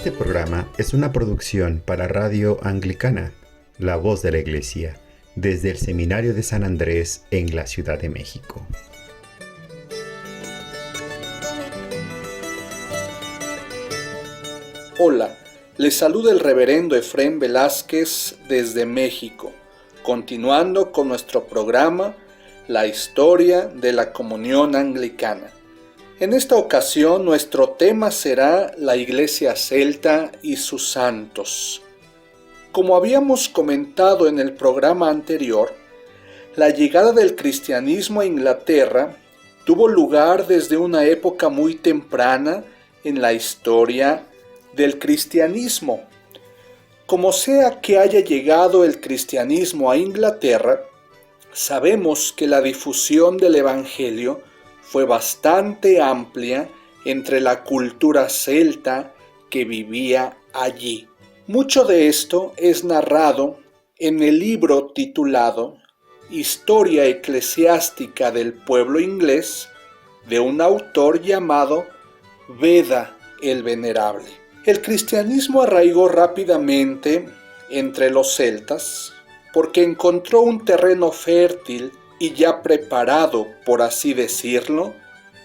Este programa es una producción para Radio Anglicana, la voz de la Iglesia, desde el Seminario de San Andrés en la Ciudad de México. Hola, les saluda el reverendo Efrén Velázquez desde México, continuando con nuestro programa La historia de la comunión anglicana. En esta ocasión nuestro tema será la Iglesia celta y sus santos. Como habíamos comentado en el programa anterior, la llegada del cristianismo a Inglaterra tuvo lugar desde una época muy temprana en la historia del cristianismo. Como sea que haya llegado el cristianismo a Inglaterra, sabemos que la difusión del Evangelio fue bastante amplia entre la cultura celta que vivía allí. Mucho de esto es narrado en el libro titulado Historia eclesiástica del pueblo inglés de un autor llamado Beda el Venerable. El cristianismo arraigó rápidamente entre los celtas porque encontró un terreno fértil y ya preparado, por así decirlo,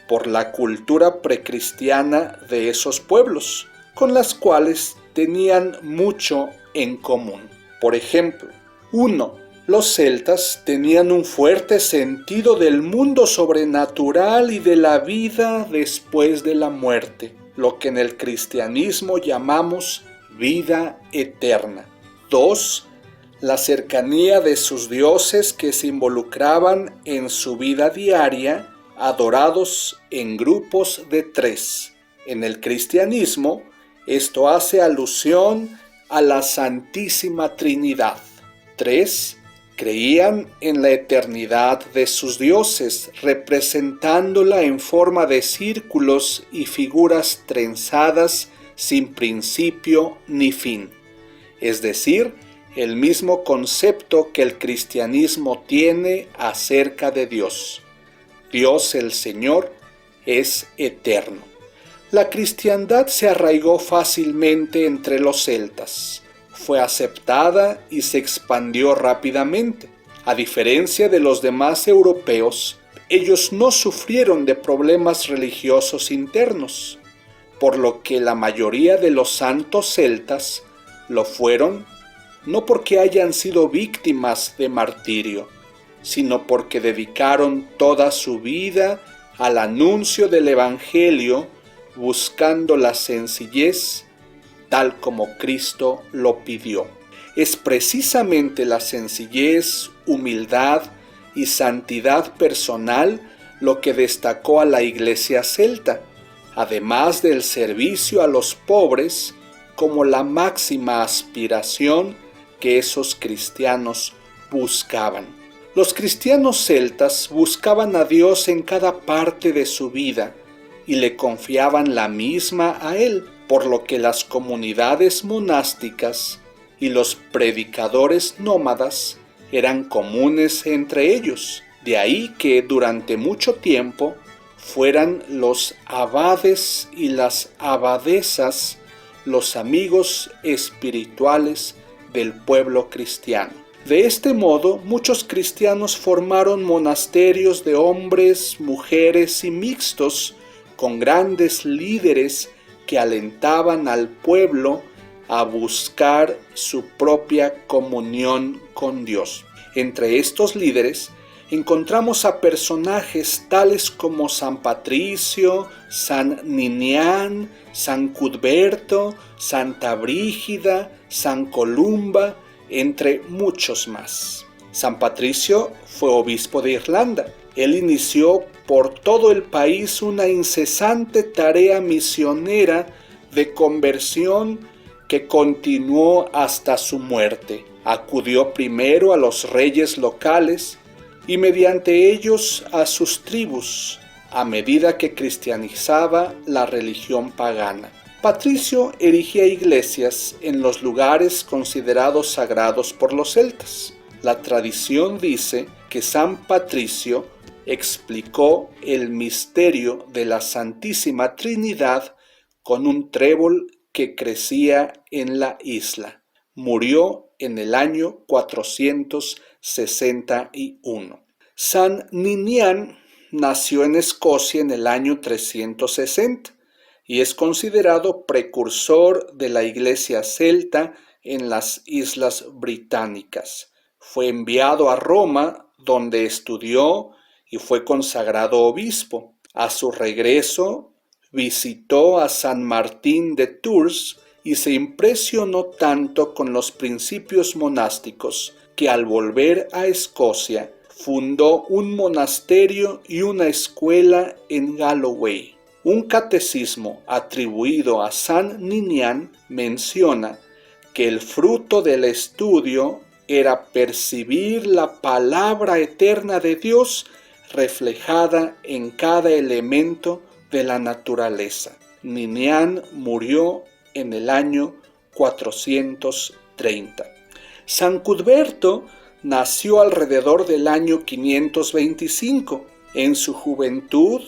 por la cultura precristiana de esos pueblos, con las cuales tenían mucho en común. Por ejemplo, 1. Los celtas tenían un fuerte sentido del mundo sobrenatural y de la vida después de la muerte, lo que en el cristianismo llamamos vida eterna. 2. La cercanía de sus dioses que se involucraban en su vida diaria, adorados en grupos de 3. En el cristianismo, esto hace alusión a la Santísima Trinidad. 3. Creían en la eternidad de sus dioses, representándola en forma de círculos y figuras trenzadas sin principio ni fin, es decir, el mismo concepto que el cristianismo tiene acerca de Dios. Dios el Señor es eterno. La cristiandad se arraigó fácilmente entre los celtas. Fue aceptada y se expandió rápidamente. A diferencia de los demás europeos, ellos no sufrieron de problemas religiosos internos, por lo que la mayoría de los santos celtas lo fueron no porque hayan sido víctimas de martirio, sino porque dedicaron toda su vida al anuncio del Evangelio, buscando la sencillez tal como Cristo lo pidió. Es precisamente la sencillez, humildad y santidad personal lo que destacó a la Iglesia celta, además del servicio a los pobres como la máxima aspiración que esos cristianos buscaban. Los cristianos celtas buscaban a Dios en cada parte de su vida y le confiaban la misma a Él, por lo que las comunidades monásticas y los predicadores nómadas eran comunes entre ellos. De ahí que durante mucho tiempo fueran los abades y las abadesas los amigos espirituales del pueblo cristiano. De este modo, muchos cristianos formaron monasterios de hombres, mujeres y mixtos, con grandes líderes que alentaban al pueblo a buscar su propia comunión con Dios. Entre estos líderes encontramos a personajes tales como San Patricio, San Ninian, San Cuthberto, Santa Brígida, San Columba, entre muchos más. San Patricio fue obispo de Irlanda. Él inició por todo el país una incesante tarea misionera de conversión que continuó hasta su muerte. Acudió primero a los reyes locales y mediante ellos a sus tribus, a medida que cristianizaba la religión pagana. Patricio erigía iglesias en los lugares considerados sagrados por los celtas. La tradición dice que San Patricio explicó el misterio de la Santísima Trinidad con un trébol que crecía en la isla. Murió en el año 461. San Ninian nació en Escocia en el año 360 y es considerado precursor de la iglesia celta en las Islas Británicas. Fue enviado a Roma, donde estudió y fue consagrado obispo. A su regreso, visitó a San Martín de Tours y se impresionó tanto con los principios monásticos que al volver a Escocia fundó un monasterio y una escuela en Galloway. Un catecismo atribuido a San Ninian menciona que el fruto del estudio era percibir la palabra eterna de Dios reflejada en cada elemento de la naturaleza. Ninian murió en el año 430. San Cuthberto nació alrededor del año 525. En su juventud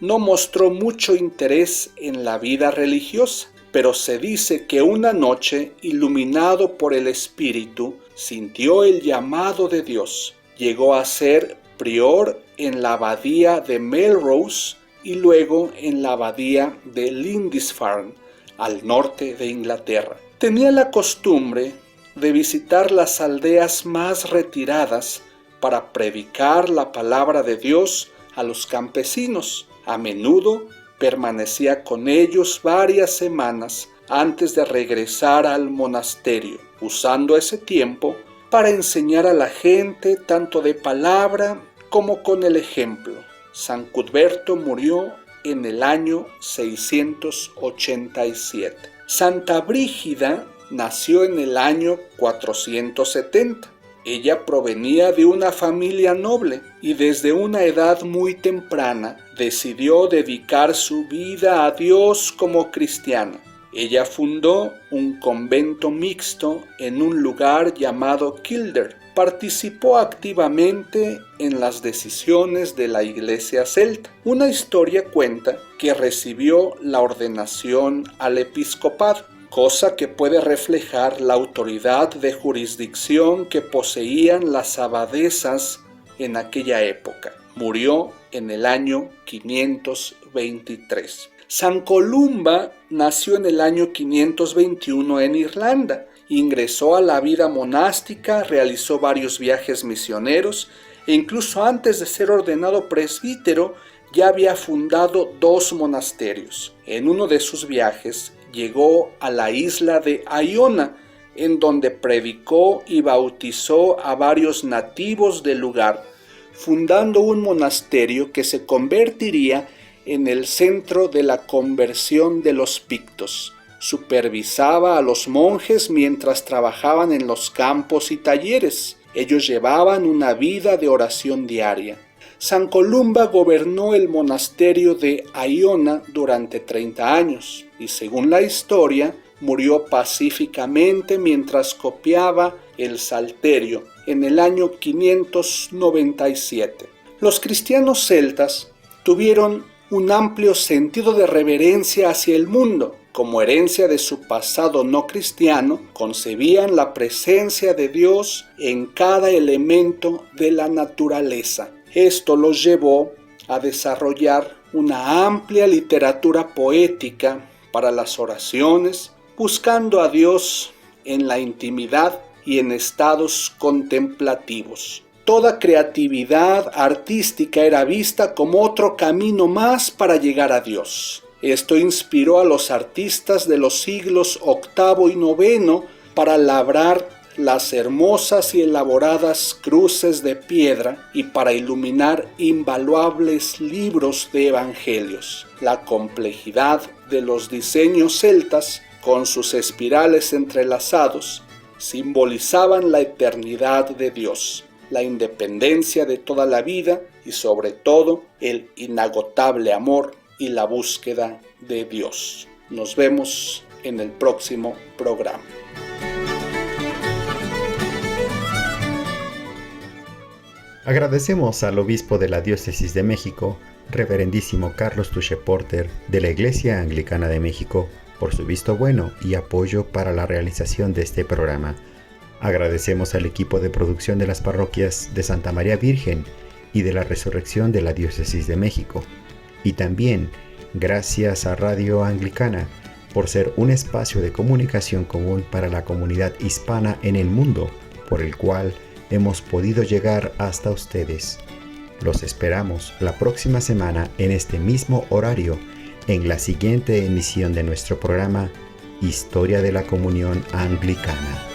no mostró mucho interés en la vida religiosa, pero se dice que una noche, iluminado por el Espíritu, sintió el llamado de Dios. Llegó a ser prior en la abadía de Melrose y luego en la abadía de Lindisfarne, al norte de Inglaterra. Tenía la costumbre de visitar las aldeas más retiradas para predicar la palabra de Dios a los campesinos. A menudo permanecía con ellos varias semanas antes de regresar al monasterio, usando ese tiempo para enseñar a la gente tanto de palabra como con el ejemplo. San Cuthberto murió en el año 687. Santa Brígida nació en el año 470. Ella provenía de una familia noble y desde una edad muy temprana decidió dedicar su vida a Dios como cristiana. Ella fundó un convento mixto en un lugar llamado Kildare. Participó activamente en las decisiones de la iglesia celta. Una historia cuenta que recibió la ordenación al episcopado, cosa que puede reflejar la autoridad de jurisdicción que poseían las abadesas en aquella época. Murió en el año 523. San Columba nació en el año 521 en Irlanda. Ingresó a la vida monástica, realizó varios viajes misioneros e incluso antes de ser ordenado presbítero ya había fundado 2 monasterios. En uno de sus viajes llegó a la isla de Iona, en donde predicó y bautizó a varios nativos del lugar, fundando un monasterio que se convertiría en el centro de la conversión de los pictos. Supervisaba a los monjes mientras trabajaban en los campos y talleres. Ellos llevaban una vida de oración diaria. San Columba gobernó el monasterio de Iona durante 30 años y, según la historia, murió pacíficamente mientras copiaba el Salterio en el año 597. Los cristianos celtas tuvieron un amplio sentido de reverencia hacia el mundo. Como herencia de su pasado no cristiano, concebían la presencia de Dios en cada elemento de la naturaleza. Esto los llevó a desarrollar una amplia literatura poética para las oraciones, buscando a Dios en la intimidad y en estados contemplativos. Toda creatividad artística era vista como otro camino más para llegar a Dios. Esto inspiró a los artistas de los siglos VIII y IX para labrar las hermosas y elaboradas cruces de piedra y para iluminar invaluables libros de evangelios. La complejidad de los diseños celtas, con sus espirales entrelazados, simbolizaban la eternidad de Dios, la independencia de toda la vida y sobre todo el inagotable amor y la búsqueda de Dios. Nos vemos en el próximo programa. Agradecemos al obispo de la Diócesis de México, Reverendísimo Carlos Touché Porter, de la Iglesia Anglicana de México, por su visto bueno y apoyo para la realización de este programa. Agradecemos al equipo de producción de las parroquias de Santa María Virgen y de la Resurrección de la Diócesis de México. Y también gracias a Radio Anglicana por ser un espacio de comunicación común para la comunidad hispana en el mundo, por el cual hemos podido llegar hasta ustedes. Los esperamos la próxima semana en este mismo horario, en la siguiente emisión de nuestro programa Historia de la Comunión Anglicana.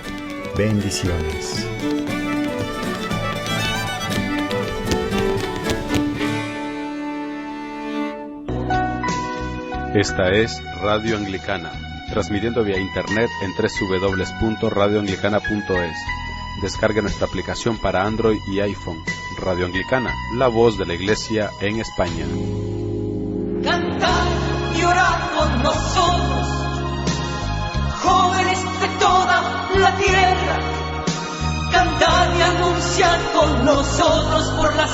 Bendiciones. Esta es Radio Anglicana, transmitiendo vía internet en www.radioanglicana.es. Descarga nuestra aplicación para Android y iPhone. Radio Anglicana, la voz de la Iglesia en España. Cantad y orad con nosotros, jóvenes de toda la tierra. Cantad y anunciad con nosotros por la